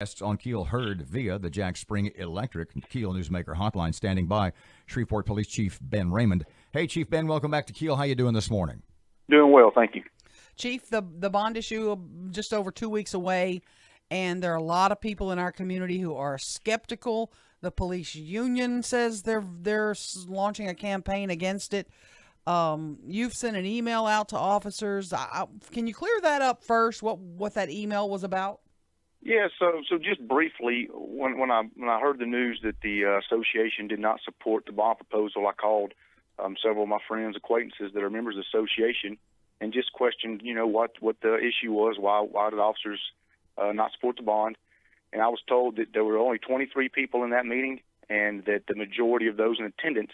Guests on Keel heard via the Jack Spring Electric Keel Newsmaker hotline. Standing by, Shreveport Police Chief Ben Raymond. Hey, Chief Ben, welcome back to Keel. How you doing this morning? Doing well, thank you. Chief, the bond issue just over 2 weeks away, and there are a lot of people in our community who are skeptical. The police union says they're launching a campaign against it. You've sent an email out to officers. Can you clear that up first? What that email was about? Yeah, so just briefly, when I heard the news that the association did not support the bond proposal, I called several of my friends, acquaintances that are members of the association, and just questioned, what the issue was. Why did officers not support the bond? And I was told that there were only 23 people in that meeting, and that the majority of those in attendance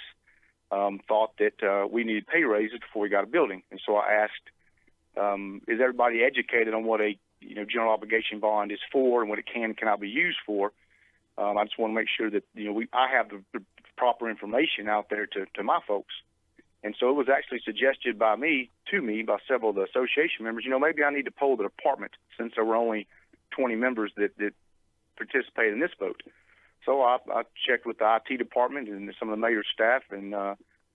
thought that we needed pay raises before we got a building. And so I asked, is everybody educated on what a general obligation bond is for and what it can and cannot be used for? I just want to make sure that I have the proper information out there to my folks. And so it was actually suggested by several of the association members. Maybe I need to poll the department since there were only 20 members that participated in this vote. So I checked with the IT department and some of the mayor's staff and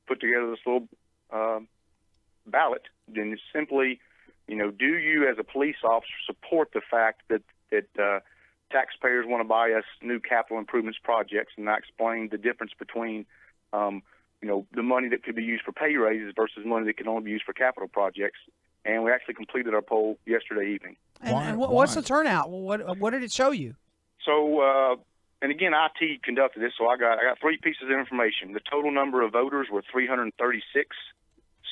put together this little ballot. And it's simply, do you as a police officer support the fact that taxpayers want to buy us new capital improvements projects? And I explained the difference between, the money that could be used for pay raises versus money that can only be used for capital projects. And we actually completed our poll yesterday evening. And what's the turnout? What did it show you? So, and again, IT conducted this, so I got 3 pieces of information. The total number of voters were 336.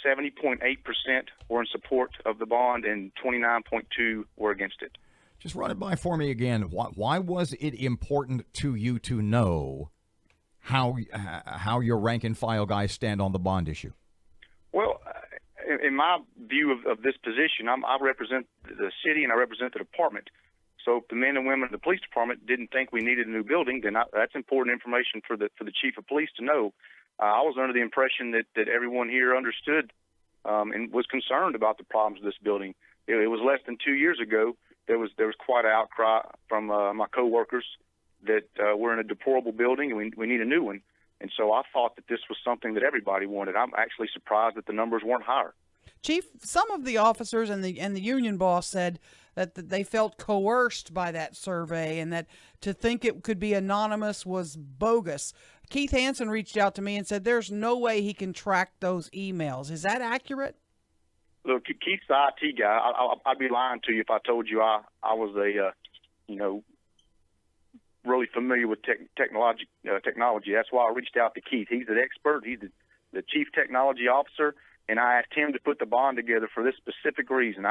70.8% were in support of the bond, and 29.2% were against it. Just run it by for me again. Why was it important to you to know how your rank and file guys stand on the bond issue? Well, in my view of this position, I represent the city and I represent the department. So if the men and women of the police department didn't think we needed a new building, then that's important information for the chief of police to know. I was under the impression that everyone here understood and was concerned about the problems of this building. It was less than 2 years ago. There was quite an outcry from my coworkers that we're in a deplorable building and we need a new one. And so I thought that this was something that everybody wanted. I'm actually surprised that the numbers weren't higher. Chief, some of the officers and the union boss said that they felt coerced by that survey and that to think it could be anonymous was bogus. Keith Hansen reached out to me and said there's no way he can track those emails. Is that accurate? Look, Keith's the IT guy. I'd be lying to you if I told you I was really familiar with technology. That's why I reached out to Keith. He's an expert. He's the chief technology officer, and I asked him to put the bond together for this specific reason.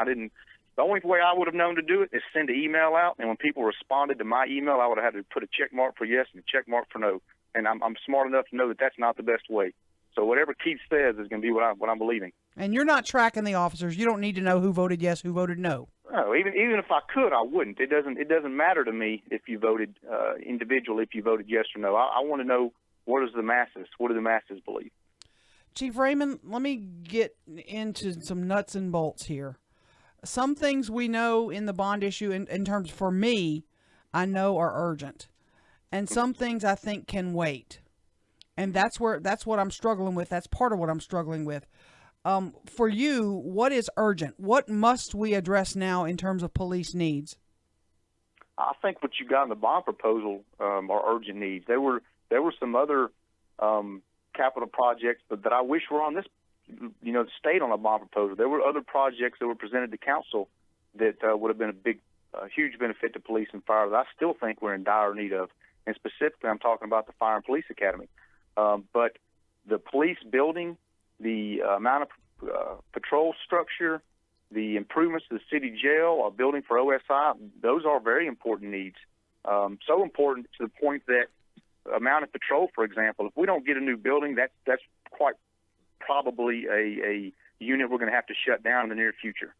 The only way I would have known to do it is send an email out, and when people responded to my email, I would have had to put a check mark for yes and a check mark for no. And I'm smart enough to know that that's not the best way. So whatever Keith says is going to be what I'm believing. And you're not tracking the officers. You don't need to know who voted yes, who voted no. No, even if I could, I wouldn't. It doesn't matter to me if you voted individually, if you voted yes or no. I want to know what do the masses believe. Chief Raymond, let me get into some nuts and bolts here. Some things we know in the bond issue, in terms for me, I know are urgent, and some things I think can wait, and that's what I'm struggling with. That's part of what I'm struggling with. For you, what is urgent? What must we address now in terms of police needs? I think what you got in the bond proposal are urgent needs. There were some other capital projects that I wish were on this, stayed on a bond proposal. There were other projects that were presented to council that would have been a huge benefit to police and fire that I still think we're in dire need of. And specifically, I'm talking about the Fire and Police Academy. But the police building, the amount of patrol structure, the improvements to the city jail, our building for OSI, those are very important needs. So important to the point that amount of patrol, for example, if we don't get a new building, that's quite probably a unit we're going to have to shut down in the near future.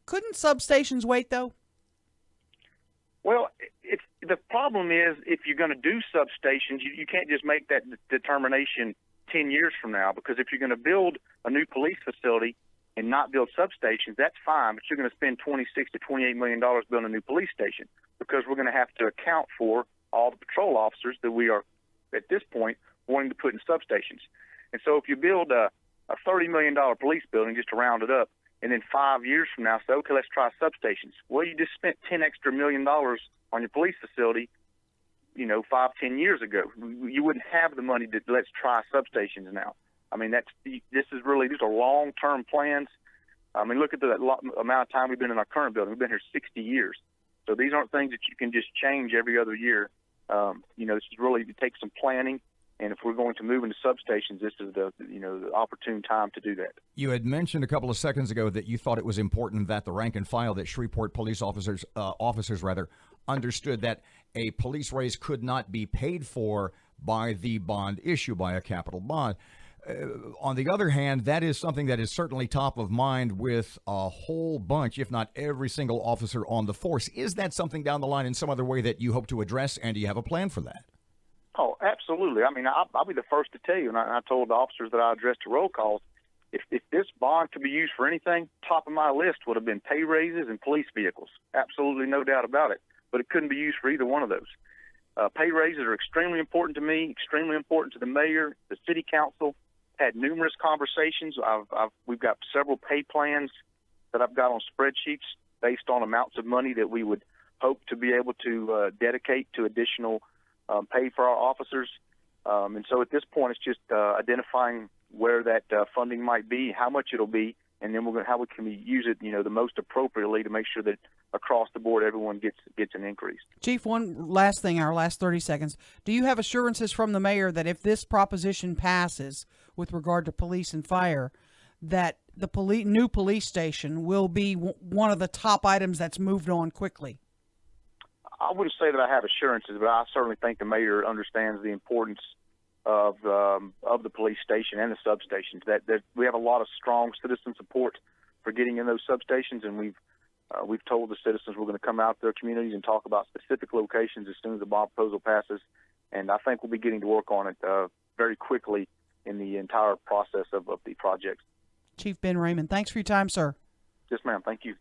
Couldn't substations wait, though? Well, the problem is if you're going to do substations, you can't just make that determination 10 years from now, because if you're going to build a new police facility, and not build substations, that's fine, but you're going to spend $26 to $28 million building a new police station, because we're going to have to account for all the patrol officers that we are, at this point, wanting to put in substations. And so if you build a $30 million police building, just to round it up, and then 5 years from now say, okay, let's try substations. Well, you just spent $10 extra million on your police facility, 5-10 years ago. You wouldn't have the money to let's try substations now. I mean, these are long-term plans. I mean, look at the amount of time we've been in our current building. We've been here 60 years. So these aren't things that you can just change every other year. This is really to take some planning. And if we're going to move into substations, this is the opportune time to do that. You had mentioned a couple of seconds ago that you thought it was important that the rank and file, that Shreveport police officers understood that a police raise could not be paid for by the bond issue, by a capital bond. On the other hand, that is something that is certainly top of mind with a whole bunch, if not every single officer on the force. Is that something down the line in some other way that you hope to address, and do you have a plan for that? Oh, absolutely. I mean, I'll be the first to tell you, and I told the officers that I addressed to roll calls, if this bond could be used for anything, top of my list would have been pay raises and police vehicles. Absolutely no doubt about it. But it couldn't be used for either one of those. Pay raises are extremely important to me, extremely important to the mayor, the city council. Had numerous conversations. We've got several pay plans that I've got on spreadsheets based on amounts of money that we would hope to be able to dedicate to additional pay for our officers. And so at this point, it's just identifying where that funding might be, how much it'll be, and then how we can use it, the most appropriately to make sure that across the board everyone gets an increase. Chief, one last thing, our last 30 seconds. Do you have assurances from the mayor that if this proposition passes with regard to police and fire, that the new police station will be one of the top items that's moved on quickly? I wouldn't say that I have assurances, but I certainly think the mayor understands the importance of the police station and the substations. That we have a lot of strong citizen support for getting in those substations, and we've told the citizens we're going to come out to their communities and talk about specific locations as soon as the bond proposal passes. And I think we'll be getting to work on it very quickly in the entire process of the project. Chief Ben Raymond, thanks for your time, sir. Yes, ma'am. Thank you.